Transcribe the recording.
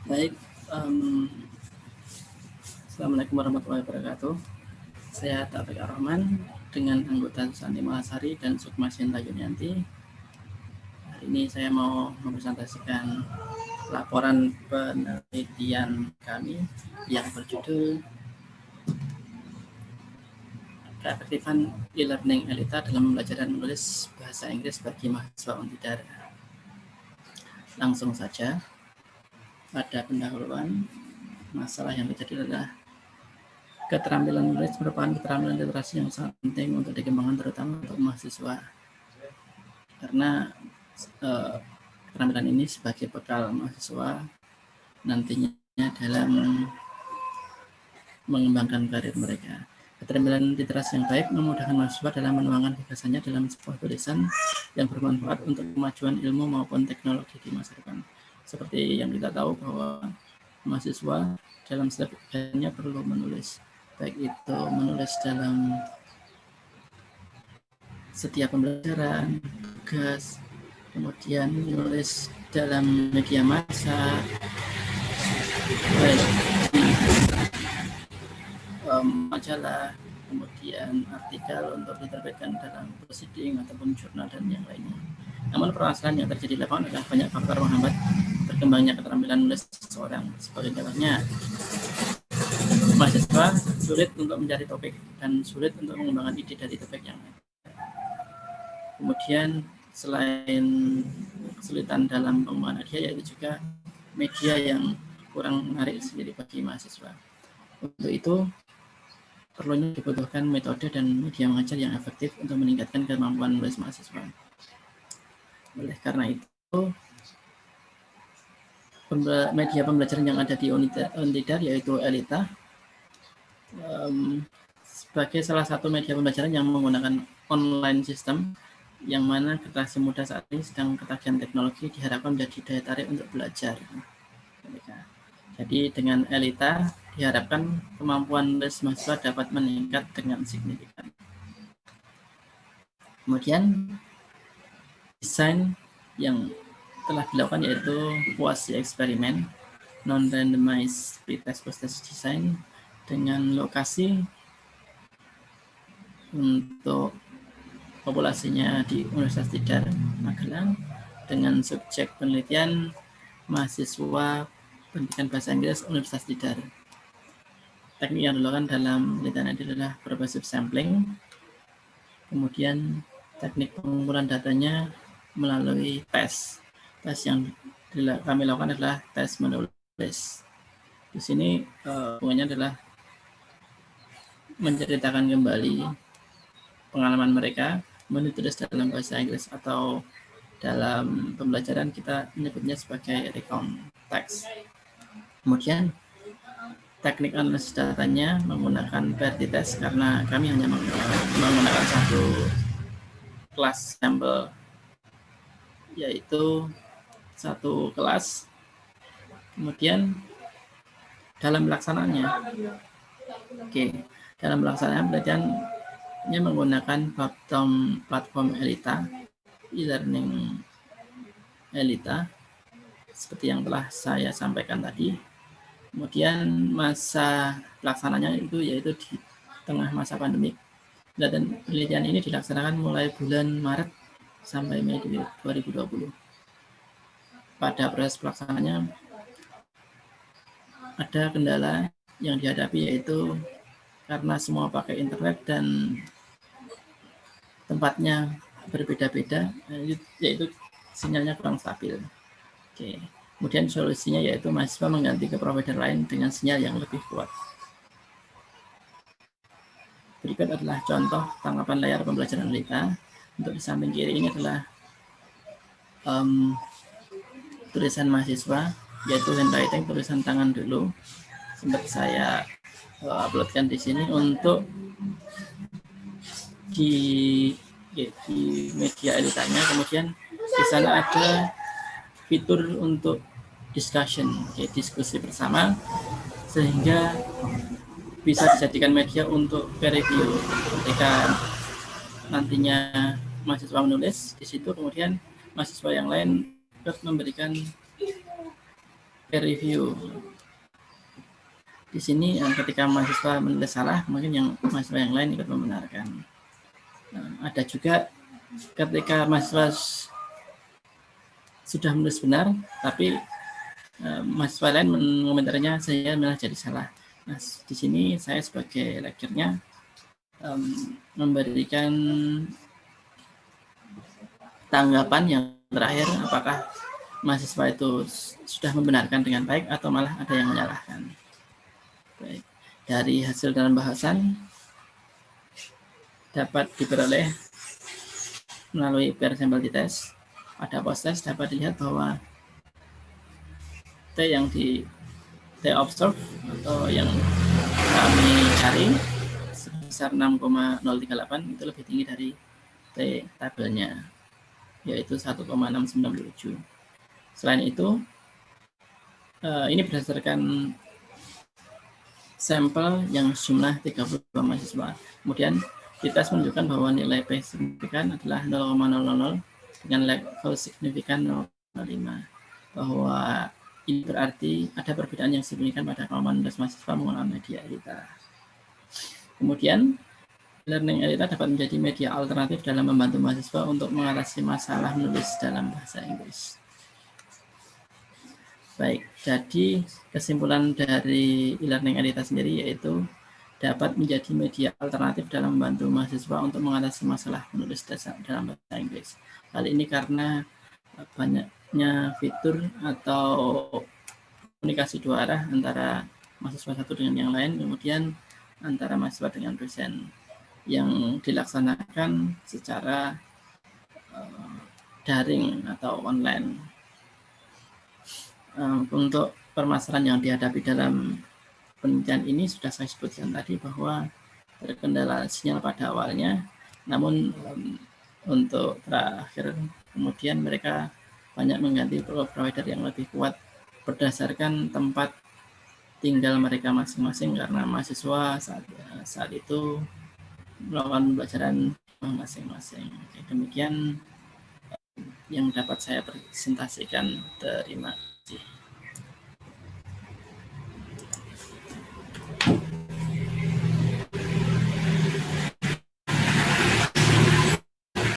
Baik, Assalamualaikum warahmatullahi wabarakatuh. Saya Taufik Ar-Rahman dengan anggota Santi Malasari dan Sukma Sinta Yunianti. Hari ini saya mau mempresentasikan laporan penelitian kami yang berjudul Keefektifan e-learning Elita dalam belajar dan menulis bahasa Inggris bagi mahasiswa Untidar. Langsung saja, pada pendahuluan, masalah yang terjadi adalah keterampilan menulis merupakan keterampilan literasi yang sangat penting untuk dikembangkan terutama untuk mahasiswa, karena keterampilan ini sebagai bekal mahasiswa nantinya dalam mengembangkan karir mereka. Keterampilan literasi yang baik memudahkan mahasiswa dalam menuangkan gagasannya dalam sebuah tulisan yang bermanfaat untuk kemajuan ilmu maupun teknologi di masa depan. Seperti yang kita tahu bahwa mahasiswa dalam setiap kegiatannya perlu menulis, baik itu menulis dalam setiap pembelajaran, tugas, kemudian menulis dalam media massa, baik majalah, kemudian artikel untuk diterbitkan dalam proceeding ataupun jurnal dan yang lainnya. Namun permasalahan yang terjadi di lapangan adalah banyak faktor menghambat berkembangnya keterampilan menulis seseorang. Sebagai contohnya, mahasiswa sulit untuk mencari topik dan sulit untuk mengembangkan ide dari topik yang ada. Kemudian selain kesulitan dalam pengembangan ide, yaitu juga media yang kurang menarik sendiri bagi mahasiswa. Untuk itu perlunya dibutuhkan metode dan media mengajar yang efektif untuk meningkatkan kemampuan menulis mahasiswa. Oleh karena itu, media pembelajaran yang ada di Untidar yaitu Elita sebagai salah satu media pembelajaran yang menggunakan online system, yang mana generasi muda saat ini sedang ketagihan teknologi, diharapkan menjadi daya tarik untuk belajar. Jadi dengan Elita diharapkan kemampuan menulis mahasiswa dapat meningkat dengan signifikan. Kemudian desain yang telah dilakukan yaitu quasi eksperimen non-randomized pretest post-test design dengan lokasi untuk populasinya di Universitas Tidar, Magelang, dengan subjek penelitian mahasiswa pendidikan bahasa Inggris Universitas Tidar. Teknik yang dilakukan dalam penelitian adalah pervasive sampling, kemudian teknik pengumpulan datanya melalui tes. Tes yang kami lakukan adalah tes menulis. Di sini hubungannya adalah menceritakan kembali pengalaman mereka menulis dalam bahasa Inggris, atau dalam pembelajaran kita menyebutnya sebagai recount text. Kemudian teknik analisis datanya menggunakan PRT test, karena kami hanya menggunakan satu kelas sampel, yaitu satu kelas. Kemudian dalam pelaksanaannya, dalam pelaksanaan penelitiannya menggunakan platform Elita, e-learning Elita, seperti yang telah saya sampaikan tadi. Kemudian masa pelaksananya itu yaitu di tengah masa pandemik, dan penelitian ini dilaksanakan mulai bulan Maret sampai Mei 2020. Pada proses pelaksanaannya ada kendala yang dihadapi, yaitu karena semua pakai internet dan tempatnya berbeda-beda, yaitu sinyalnya kurang stabil. Kemudian solusinya yaitu mahasiswa mengganti ke provider lain dengan sinyal yang lebih kuat. Berikut adalah contoh tangkapan layar pembelajaran Elita. Untuk di samping kiri ini adalah tulisan mahasiswa, yaitu handwriting, tulisan tangan dulu. Sempat saya uploadkan di sini untuk di media Elitanya. Kemudian di sana ada fitur untuk discussion, diskusi bersama, sehingga bisa dijadikan media untuk peer review ketika nantinya mahasiswa menulis di situ, kemudian mahasiswa yang lain memberikan peer review. Di sini ketika mahasiswa menulis salah, mungkin yang mahasiswa yang lain ikut membenarkan. Ada juga ketika mahasiswa sudah menulis benar, tapi mahasiswa lain mengomentarinya saya malah jadi salah. Nah, di sini saya sebagai lekturnya memberikan tanggapan yang terakhir, apakah mahasiswa itu sudah membenarkan dengan baik atau malah ada yang menyalahkan. Baik. Dari hasil dalam bahasan dapat diperoleh melalui peer sample test. Pada post test dapat dilihat bahwa T yang di T observe atau yang kami cari sebesar 6,038 itu lebih tinggi dari T tabelnya, yaitu 1,697. Selain itu, ini berdasarkan sampel yang jumlah 32 mahasiswa. Kemudian kita menunjukkan bahwa nilai P signifikan adalah 0,000 dengan level signifikan 0,5. Bahwa ini berarti ada perbedaan yang signifikan pada kemampuan mahasiswa menggunakan media ELITA. Kemudian, learning ELITA dapat menjadi media alternatif dalam membantu mahasiswa untuk mengatasi masalah menulis dalam bahasa Inggris. Baik, jadi kesimpulan dari e-learning ELITA sendiri yaitu dapat menjadi media alternatif dalam membantu mahasiswa untuk mengatasi masalah menulis dalam bahasa Inggris. Hal ini karena banyaknya fitur atau komunikasi dua arah antara mahasiswa satu dengan yang lain, kemudian antara mahasiswa dengan dosen yang dilaksanakan secara daring atau online. Untuk permasalahan yang dihadapi dalam penelitian ini sudah saya sebutkan tadi bahwa terkendala sinyal pada awalnya, namun untuk terakhir kemudian mereka banyak mengganti provider yang lebih kuat berdasarkan tempat tinggal mereka masing-masing karena mahasiswa saat itu melakukan pembelajaran masing-masing. Demikian yang dapat saya presentasikan. Terima kasih.